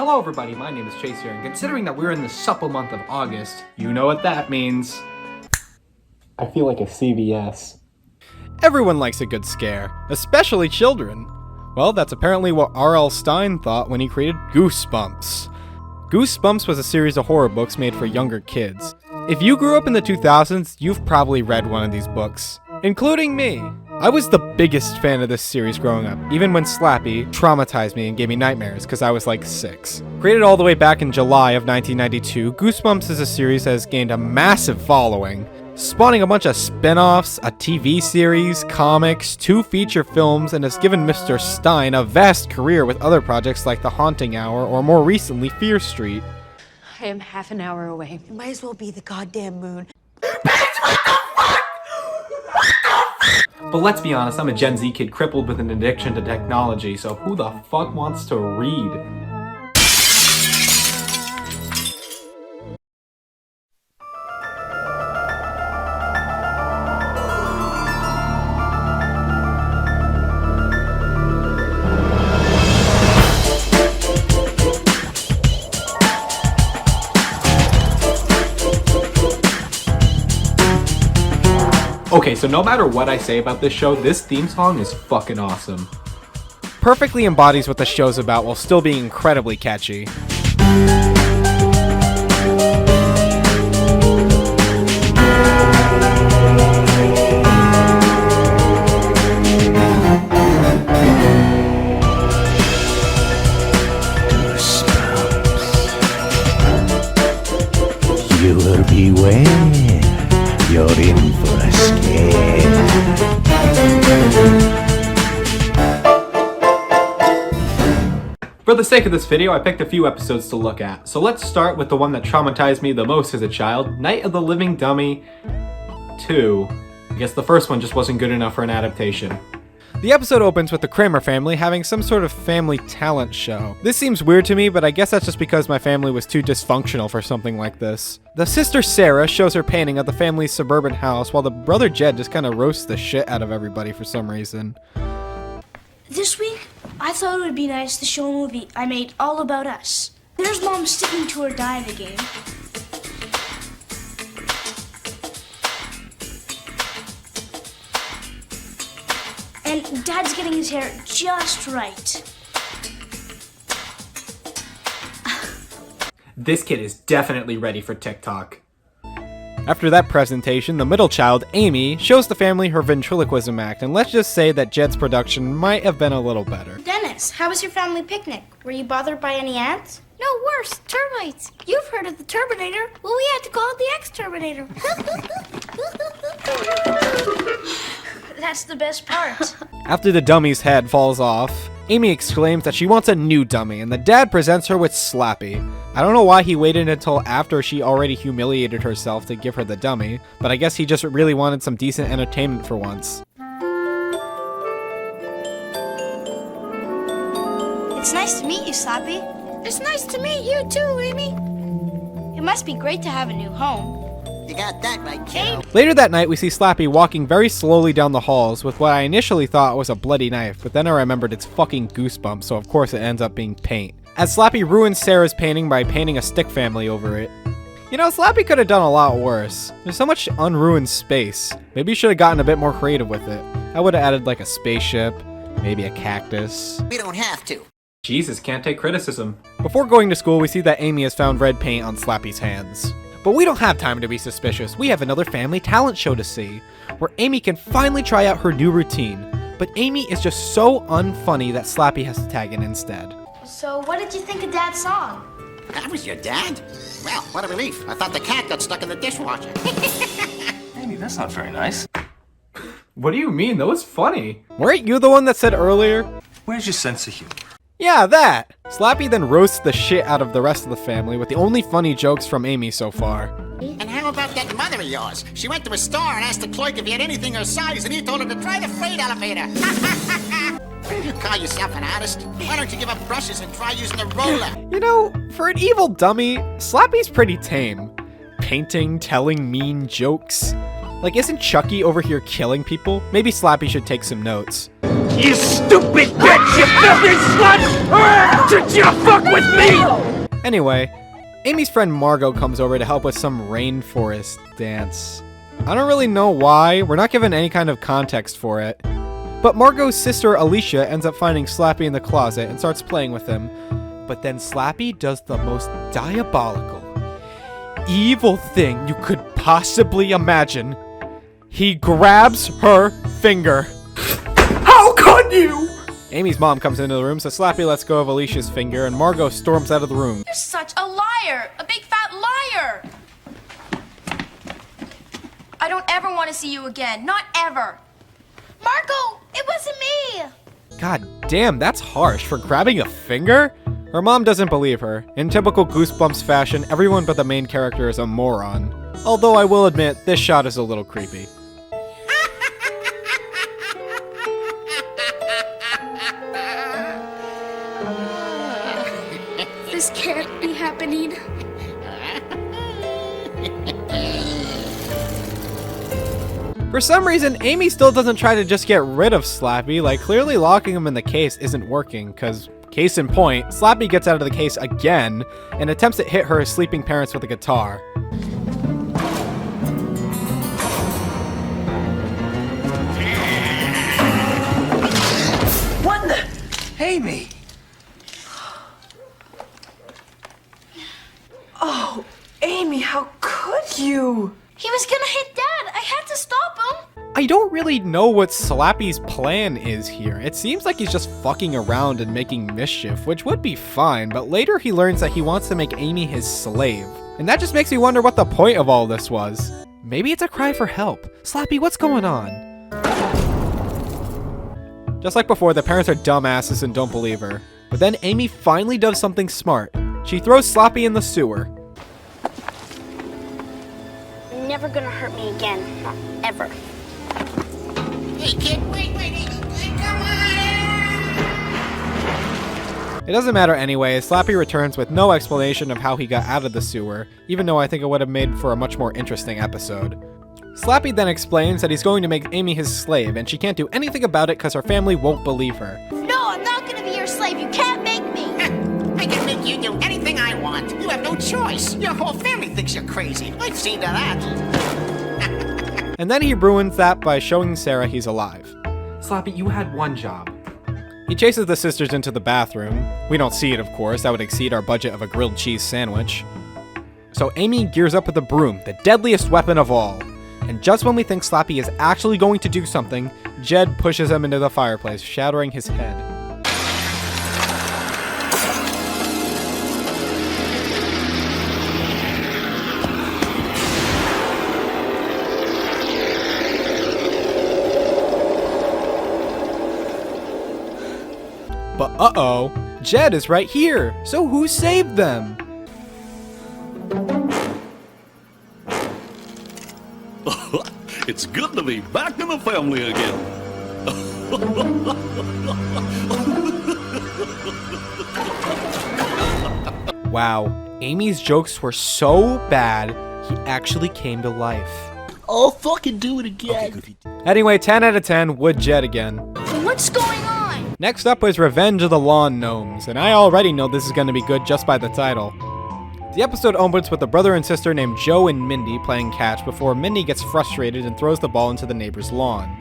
Hello everybody, my name is Chase here, and considering that we're in the supple month of August, you know what that means. I feel like a CVS. Everyone likes a good scare, especially children. Well, that's apparently what R.L. Stine thought when he created Goosebumps. Goosebumps was a series of horror books made for younger kids. If you grew up in the 2000s, you've probably read one of these books, including me. I was the biggest fan of this series growing up, even when Slappy traumatized me and gave me nightmares because I was like 6. Created all the way back in July of 1992, Goosebumps is a series that has gained a massive following, spawning a bunch of spin-offs, a TV series, comics, 2 feature films, and has given Mr. Stine a vast career with other projects like The Haunting Hour or more recently Fear Street. I am half an hour away. It might as well be the goddamn moon. But let's be honest, I'm a Gen Z kid crippled with an addiction to technology, so who the fuck wants to read? Okay, so no matter what I say about this show, this theme song is fucking awesome. Perfectly embodies what the show's about while still being incredibly catchy. You will beware. You're in for a scare. For the sake of this video, I picked a few episodes to look at. So let's start with the one that traumatized me the most as a child, Night of the Living Dummy 2. I guess the first one just wasn't good enough for an adaptation. The episode opens with the Kramer family having some sort of family talent show. This seems weird to me, but I guess that's just because my family was too dysfunctional for something like this. The sister Sarah shows her painting of the family's suburban house, while the brother Jed just kind of roasts the shit out of everybody for some reason. This week, I thought it would be nice to show a movie I made all about us. There's Mom sticking to her diet again. And Dad's getting his hair just right. This kid is definitely ready for TikTok. After that presentation, the middle child, Amy, shows the family her ventriloquism act, and let's just say that Jed's production might have been a little better. Dennis, how was your family picnic? Were you bothered by any ants? No, worse, termites. You've heard of the Terminator. Well, we had to call it the X-Terminator. That's the best part. After the dummy's head falls off, Amy exclaims that she wants a new dummy, and the dad presents her with Slappy. I don't know why he waited until after she already humiliated herself to give her the dummy, but I guess he just really wanted some decent entertainment for once. It's nice to meet you, Slappy. It's nice to meet you too, Amy. It must be great to have a new home. You got that right, kiddo. Later that night, we see Slappy walking very slowly down the halls with what I initially thought was a bloody knife, but then I remembered it's fucking Goosebumps, so of course it ends up being paint. As Slappy ruins Sarah's painting by painting a stick family over it. You know, Slappy could have done a lot worse. There's so much unruined space. Maybe you should have gotten a bit more creative with it. I would have added like a spaceship, maybe a cactus. We don't have to. Jesus, can't take criticism. Before going to school, we see that Amy has found red paint on Slappy's hands. But we don't have time to be suspicious. We have another family talent show to see, where Amy can finally try out her new routine. But Amy is just so unfunny that Slappy has to tag in instead. So what did you think of Dad's song? That was your dad? Well, what a relief. I thought the cat got stuck in the dishwasher. Amy, that's not very nice. What do you mean? That was funny. Weren't you the one that said earlier? Where's your sense of humor? Yeah, that! Slappy then roasts the shit out of the rest of the family with the only funny jokes from Amy so far. And how about that mother of yours? She went to a store and asked the clerk if he had anything her size, and he told her to try the freight elevator. You call yourself an artist? Why don't you give up brushes and try using a roller? You know, for an evil dummy, Slappy's pretty tame. Painting, telling mean jokes. Like, isn't Chucky over here killing people? Maybe Slappy should take some notes. You stupid bitch! You filthy slut! Did you fuck with me? Anyway, Amy's friend Margot comes over to help with some rainforest dance. I don't really know why, we're not given any kind of context for it. But Margot's sister Alicia ends up finding Slappy in the closet and starts playing with him. But then Slappy does the most diabolical, evil thing you could possibly imagine. He grabs her finger. How could you? Amy's mom comes into the room, so Slappy lets go of Alicia's finger, and Margot storms out of the room. You're such a liar! A big fat liar! I don't ever want to see you again. Not ever. Margot, it wasn't me! God damn, that's harsh. For grabbing a finger? Her mom doesn't believe her. In typical Goosebumps fashion, everyone but the main character is a moron. Although I will admit, this shot is a little creepy. This can't be happening. For some reason, Amy still doesn't try to just get rid of Slappy. Like, clearly locking him in the case isn't working, because case in point, Slappy gets out of the case again and attempts to hit her sleeping parents with a guitar. What the? Amy. Oh, Amy, how could you? He was gonna hit Dad. I had to stop him. I don't really know what Slappy's plan is here. It seems like he's just fucking around and making mischief, which would be fine, but later he learns that he wants to make Amy his slave. And that just makes me wonder what the point of all this was. Maybe it's a cry for help. Slappy, what's going on? Just like before, the parents are dumbasses and don't believe her. But then Amy finally does something smart. She throws Slappy in the sewer. Never gonna hurt me again. Not ever. Hey, kid, wait, come on! It doesn't matter anyway, Slappy returns with no explanation of how he got out of the sewer, even though I think it would have made for a much more interesting episode. Slappy then explains that he's going to make Amy his slave, and she can't do anything about it because her family won't believe her. No, I'm not gonna be your slave. You can't make me. I can make you do anything I want. You have no choice. Your whole family thinks you're crazy. I've seen to that. And then he ruins that by showing Sarah he's alive. Slappy, you had one job. He chases the sisters into the bathroom. We don't see it, of course. That would exceed our budget of a grilled cheese sandwich. So Amy gears up with a broom, the deadliest weapon of all. And just when we think Slappy is actually going to do something, Jed pushes him into the fireplace, shattering his head. But uh-oh, Jed is right here, so who saved them? It's good to be back in the family again. Wow, Amy's jokes were so bad, he actually came to life. I'll fucking do it again. Anyway, 10 out of 10, would Jed again. What's going on? Next up is Revenge of the Lawn Gnomes, and I already know this is going to be good just by the title. The episode opens with a brother and sister named Joe and Mindy playing catch before Mindy gets frustrated and throws the ball into the neighbor's lawn.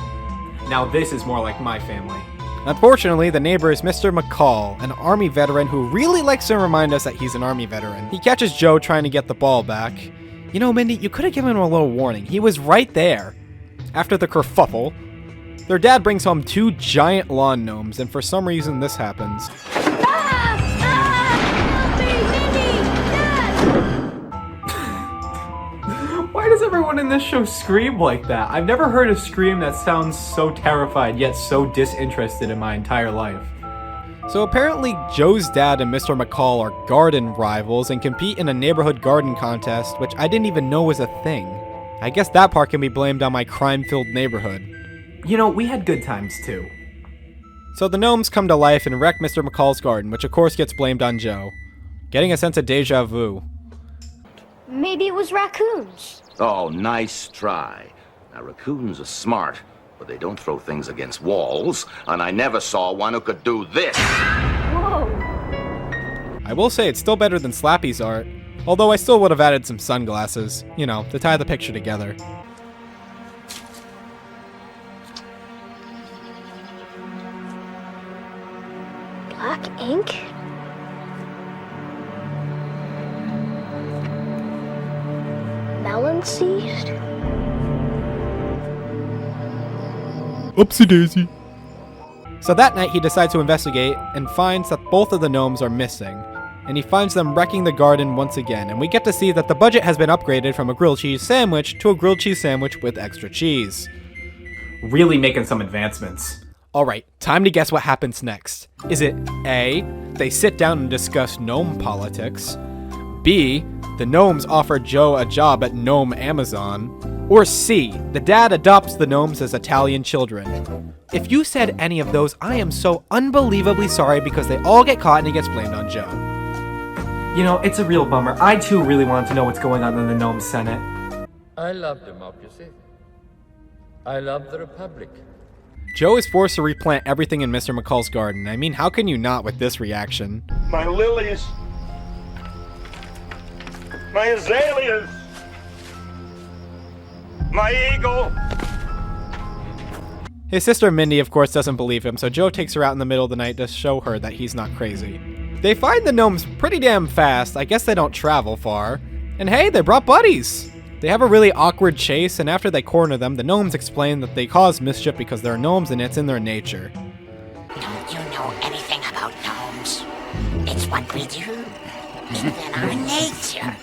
Now this is more like my family. Unfortunately, the neighbor is Mr. McCall, an Army veteran who really likes to remind us that he's an Army veteran. He catches Joe trying to get the ball back. You know, Mindy, you could have given him a little warning. He was right there. After the kerfuffle, their dad brings home 2 giant lawn gnomes, and for some reason this happens. Why does everyone in this show scream like that? I've never heard a scream that sounds so terrified yet so disinterested in my entire life. So apparently Joe's dad and Mr. McCall are garden rivals and compete in a neighborhood garden contest, which I didn't even know was a thing. I guess that part can be blamed on my crime-filled neighborhood. You know, we had good times too. So the gnomes come to life and wreck Mr. McCall's garden, which of course gets blamed on Joe. Getting a sense of deja vu. Maybe it was raccoons. Oh, nice try. Now, raccoons are smart, but they don't throw things against walls, and I never saw one who could do this. Whoa. I will say it's still better than Slappy's art, although I still would have added some sunglasses, you know, to tie the picture together. Black ink? Melon seed? Oopsie daisy. So that night he decides to investigate and finds that both of the gnomes are missing. And he finds them wrecking the garden once again, and we get to see that the budget has been upgraded from a grilled cheese sandwich to a grilled cheese sandwich with extra cheese. Really making some advancements. Alright, time to guess what happens next. Is it A, they sit down and discuss gnome politics, B, the gnomes offer Joe a job at Gnome Amazon, or C, the dad adopts the gnomes as Italian children? If you said any of those, I am so unbelievably sorry because they all get caught and he gets blamed on Joe. You know, it's a real bummer. I too really wanted to know what's going on in the Gnome Senate. I love democracy. I love the Republic. Joe is forced to replant everything in Mr. McCall's garden. I mean, how can you not with this reaction? My lilies. My azaleas. My eagle. His sister Mindy, of course, doesn't believe him, so Joe takes her out in the middle of the night to show her that he's not crazy. They find the gnomes pretty damn fast. I guess they don't travel far. And hey, they brought buddies! They have a really awkward chase, and after they corner them, the gnomes explain that they cause mischief because they're gnomes and it's in their nature. Don't you know anything about gnomes? It's what we do. It's in our nature.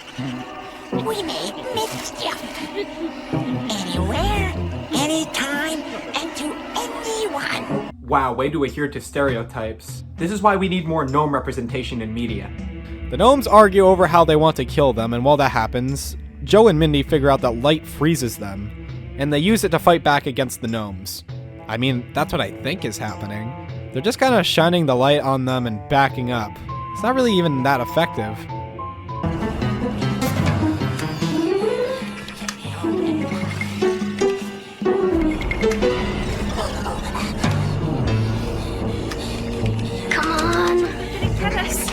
We make mischief. Anywhere, anytime, and to anyone. Wow, way to adhere to stereotypes. This is why we need more gnome representation in media. The gnomes argue over how they want to kill them, and while that happens, Joe and Mindy figure out that light freezes them, and they use it to fight back against the gnomes. I mean, that's what I think is happening. They're just kind of shining the light on them and backing up. It's not really even that effective. Come on. Get us.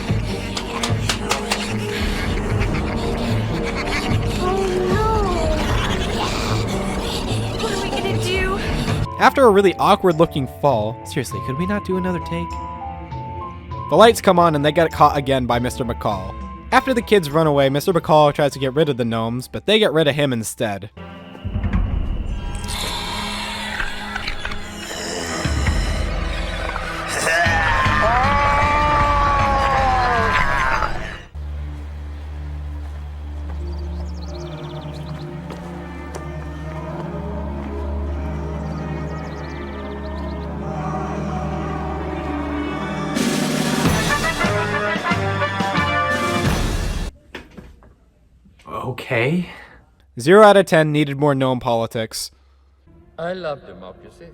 After a really awkward looking fall, seriously, could we not do another take? The lights come on and they get caught again by Mr. McCall. After the kids run away, Mr. McCall tries to get rid of the gnomes, but they get rid of him instead. Okay. 0 out of 10 needed more gnome politics. I love democracy.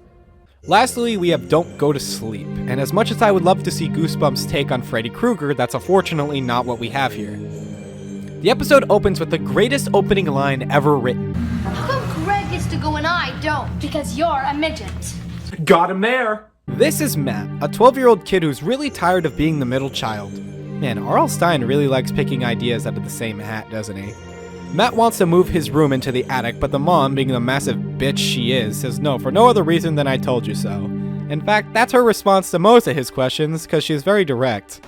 Lastly, we have Don't Go to Sleep, and as much as I would love to see Goosebumps' take on Freddy Krueger, that's unfortunately not what we have here. The episode opens with the greatest opening line ever written. How come Greg gets to go and I don't? Because you're a midget. Got him there! This is Matt, a 12-year-old kid who's really tired of being the middle child. Man, R.L. Stine really likes picking ideas out of the same hat, doesn't he? Matt wants to move his room into the attic, but the mom, being the massive bitch she is, says no for no other reason than I told you so. In fact, that's her response to most of his questions, because she's very direct.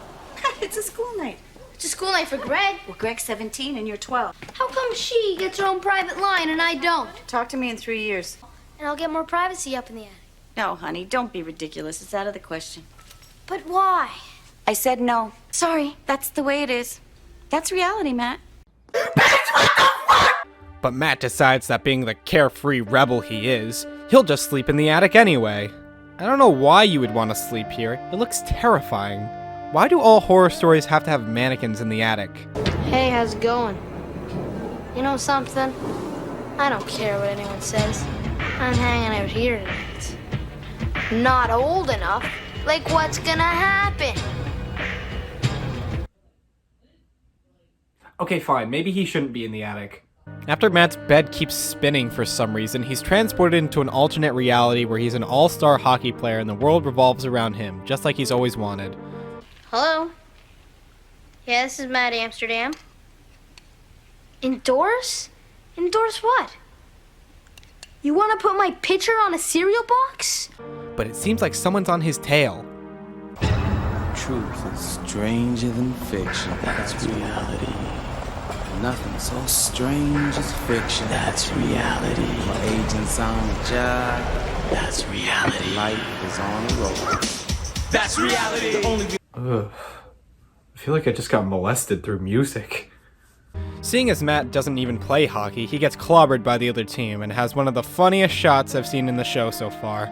It's a school night. It's a school night for Greg. Well, Greg's 17 and you're 12. How come she gets her own private line and I don't? Talk to me in 3 years. And I'll get more privacy up in the attic. No, honey, don't be ridiculous. It's out of the question. But why? I said no. Sorry, that's the way it is. That's reality, Matt. But Matt decides that being the carefree rebel he is, he'll just sleep in the attic anyway. I don't know why you would want to sleep here. It looks terrifying. Why do all horror stories have to have mannequins in the attic? Hey, how's it going? You know something? I don't care what anyone says. I'm hanging out here tonight. Not old enough. Like what's gonna happen? Okay, fine. Maybe he shouldn't be in the attic. After Matt's bed keeps spinning for some reason, he's transported into an alternate reality where he's an all-star hockey player and the world revolves around him, just like he's always wanted. Hello? Yeah, this is Mad Amsterdam. Endorse? Endorse what? You want to put my picture on a cereal box? But it seems like someone's on his tail. Truth is stranger than fiction. That's reality. Nothing so strange as fiction. That's reality. My agent's on the job. That's reality. Life is on the road. That's reality. The only Ugh. I feel like I just got molested through music. Seeing as Matt doesn't even play hockey, he gets clobbered by the other team and has one of the funniest shots I've seen in the show so far.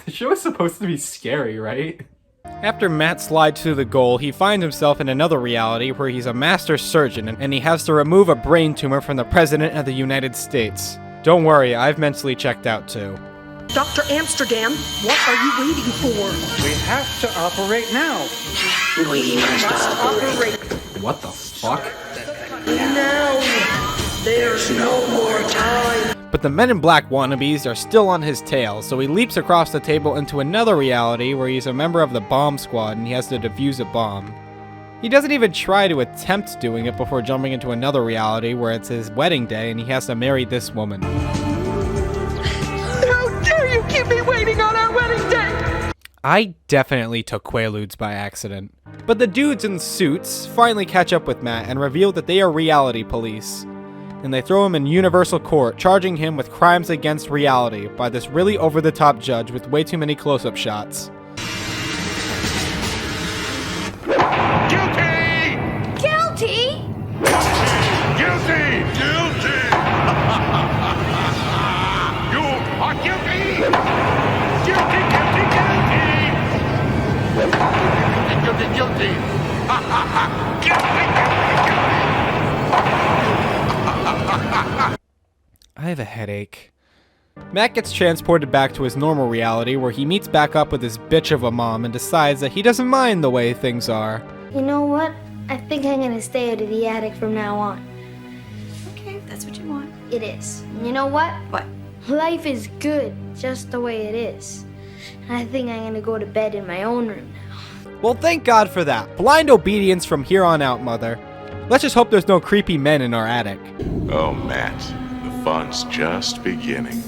The show is supposed to be scary, right? After Matt slides through the goal, he finds himself in another reality where he's a master surgeon and he has to remove a brain tumor from the President of the United States. Don't worry, I've mentally checked out too. Dr. Amsterdam, what are you waiting for? We have to operate now. We must operate What the fuck? now. There's no more time. But the Men in Black wannabes are still on his tail, so he leaps across the table into another reality where he's a member of the bomb squad and he has to defuse a bomb. He doesn't even try to attempt doing it before jumping into another reality where it's his wedding day and he has to marry this woman. How dare you keep me waiting on our wedding day? I definitely took Quaaludes by accident. But the dudes in suits finally catch up with Matt and reveal that they are reality police. And they throw him in universal court, charging him with crimes against reality by this really over-the-top judge with way too many close-up shots. Guilty! Guilty? Guilty! Guilty! You are guilty! Guilty, guilty, guilty! Guilty, guilty! Guilty, I have a headache. Matt gets transported back to his normal reality where he meets back up with his bitch of a mom and decides that he doesn't mind the way things are. You know what? I think I'm gonna stay out of the attic from now on. Okay, if that's what you want. It is. And you know what? What? Life is good, just the way it is. And I think I'm gonna go to bed in my own room now. Well, thank God for that. Blind obedience from here on out, Mother. Let's just hope there's no creepy men in our attic. Oh, Matt, the fun's just beginning.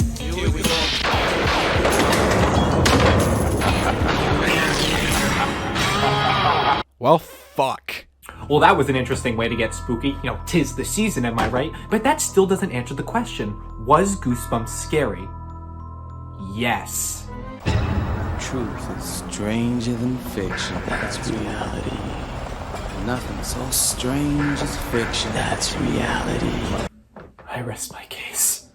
Well, fuck. Well, that was an interesting way to get spooky. You know, 'tis the season, am I right? But that still doesn't answer the question. Was Goosebumps scary? Yes. truth is stranger than fiction. That's reality. Nothing so strange as fiction. That's reality. I rest my case.